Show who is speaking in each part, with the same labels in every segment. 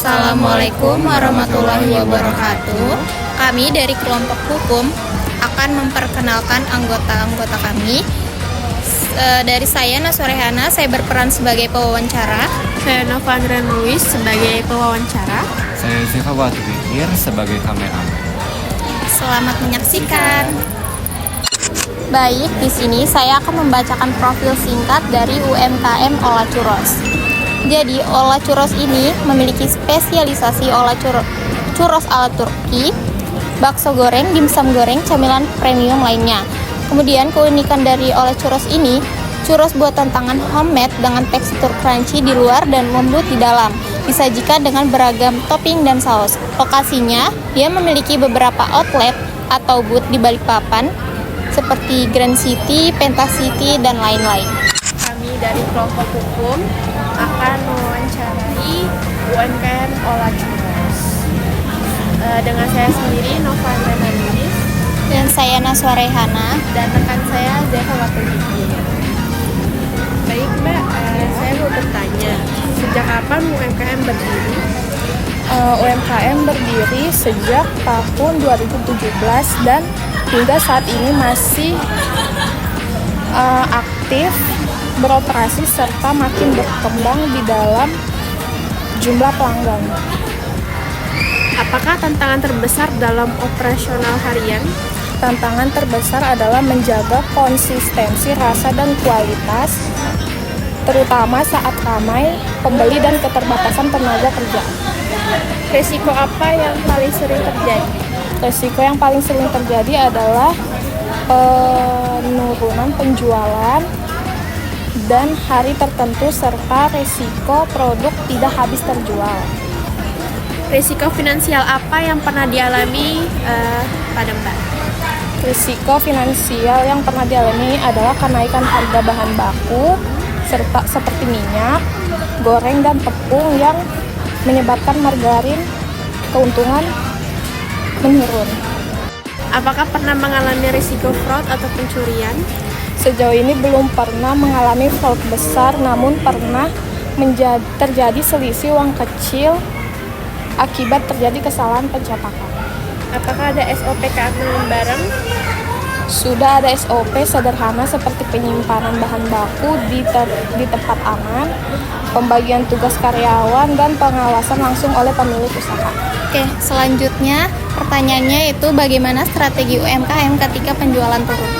Speaker 1: Assalamualaikum warahmatullahi wabarakatuh. Kami dari kelompok hukum akan memperkenalkan anggota-anggota kami. Dari saya Naswarehana, saya berperan sebagai pewawancara.
Speaker 2: Saya Nova Andrian Luis sebagai pewawancara.
Speaker 3: Saya Ziva Watubikir sebagai kameramen.
Speaker 1: Selamat menyaksikan. Baik, di sini saya akan membacakan profil singkat dari UMKM Olah Churros. Jadi, Olah Churros ini memiliki spesialisasi olah churros ala Turki, bakso goreng, dimsum goreng, camilan premium lainnya. Kemudian keunikan dari Olah Churros ini, churros buatan tangan homemade dengan tekstur crunchy di luar dan lembut di dalam. Disajikan dengan beragam topping dan saus. Lokasinya, dia memiliki beberapa outlet atau booth di Balikpapan, seperti Grand City, Pentasiti, dan lain-lain.
Speaker 2: Kami dari kelompok hukum akan mewawancarai UMKM Olah Churros. Dengan saya sendiri, Nova Andrian Luis,
Speaker 1: Dan saya Naswarehana.
Speaker 2: dan rekan saya Ziva Watubikir. Baik Mbak, saya mau bertanya, sejak kapan UMKM berdiri?
Speaker 4: UMKM berdiri sejak tahun 2017 dan hingga saat ini masih aktif beroperasi serta makin berkembang di dalam jumlah pelanggan.
Speaker 2: Apakah tantangan terbesar dalam operasional harian?
Speaker 4: Tantangan terbesar adalah menjaga konsistensi rasa dan kualitas, terutama saat ramai pembeli dan keterbatasan tenaga kerja.
Speaker 2: Risiko apa yang paling sering terjadi?
Speaker 4: Resiko yang paling sering terjadi adalah penurunan penjualan dan hari tertentu serta resiko produk tidak habis terjual.
Speaker 2: Risiko finansial apa yang pernah dialami pada Mbak?
Speaker 4: Risiko finansial yang pernah dialami adalah kenaikan harga bahan baku serta seperti minyak, goreng, dan tepung yang menyebabkan margarin keuntungan menurun.
Speaker 2: Apakah pernah mengalami risiko fraud atau pencurian?
Speaker 4: Sejauh ini belum pernah mengalami fraud besar, namun pernah terjadi selisih uang kecil akibat terjadi kesalahan pencetakan.
Speaker 2: Apakah ada SOP keamanan barang?
Speaker 4: Sudah ada SOP sederhana seperti penyimpanan bahan baku di tempat aman, pembagian tugas karyawan, dan pengawasan langsung oleh pemilik usaha.
Speaker 1: Oke, selanjutnya pertanyaannya itu bagaimana strategi UMKM ketika penjualan turun?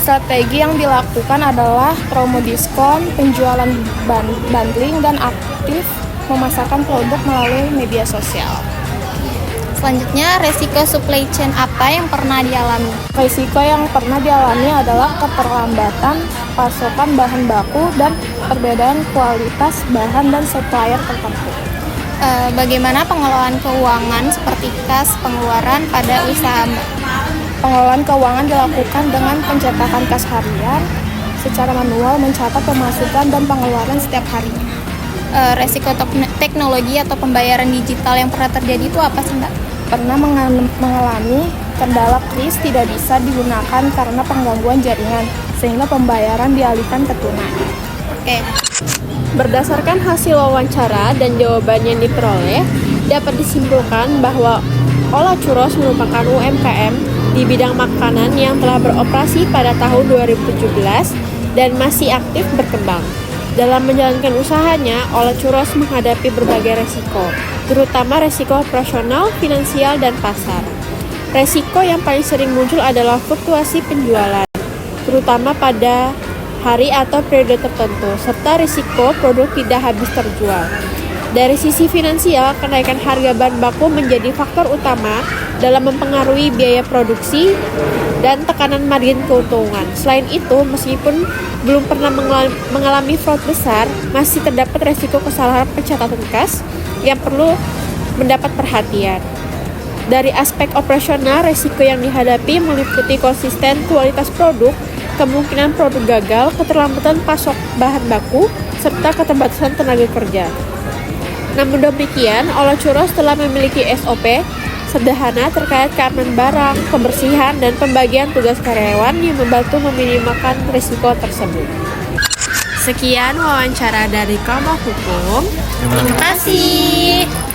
Speaker 4: Strategi yang dilakukan adalah promo diskon, penjualan bundling, dan aktif memasarkan produk melalui media sosial.
Speaker 1: Selanjutnya, resiko supply chain apa yang pernah dialami?
Speaker 4: Risiko yang pernah dialami adalah keterlambatan pasokan bahan baku dan perbedaan kualitas bahan dan supplier tertentu.
Speaker 1: Bagaimana pengelolaan keuangan seperti kas pengeluaran pada usaha Mbak?
Speaker 4: Pengelolaan keuangan dilakukan dengan pencetakan kas harian secara manual, mencatat pemasukan dan pengeluaran setiap harinya.
Speaker 1: Resiko teknologi atau pembayaran digital yang pernah terjadi itu apa sih Mbak?
Speaker 4: Pernah mengalami kendala kris tidak bisa digunakan karena penggangguan jaringan, sehingga pembayaran dialihkan ke tunai.
Speaker 1: Oke.
Speaker 2: Berdasarkan hasil wawancara dan jawaban yang diperoleh, dapat disimpulkan bahwa Olah Churros merupakan UMKM di bidang makanan yang telah beroperasi pada tahun 2017 dan masih aktif berkembang. Dalam menjalankan usahanya, Olah Churros menghadapi berbagai resiko, terutama resiko operasional, finansial, dan pasar. Resiko yang paling sering muncul adalah fluktuasi penjualan, terutama pada hari atau periode tertentu, serta risiko produk tidak habis terjual. Dari sisi finansial, kenaikan harga bahan baku menjadi faktor utama dalam mempengaruhi biaya produksi dan tekanan margin keuntungan. Selain itu, meskipun belum pernah mengalami fraud besar, masih terdapat resiko kesalahan pencatatan kas yang perlu mendapat perhatian. Dari aspek operasional, resiko yang dihadapi meliputi konsisten kualitas produk, kemungkinan produk gagal, keterlambatan pasok bahan baku, serta keterbatasan tenaga kerja. Namun demikian, Olah Churros telah memiliki SOP sederhana terkait keamanan barang, kebersihan, dan pembagian tugas karyawan yang membantu meminimalkan risiko tersebut. Sekian wawancara dari kelompok hukum.
Speaker 1: Terima kasih.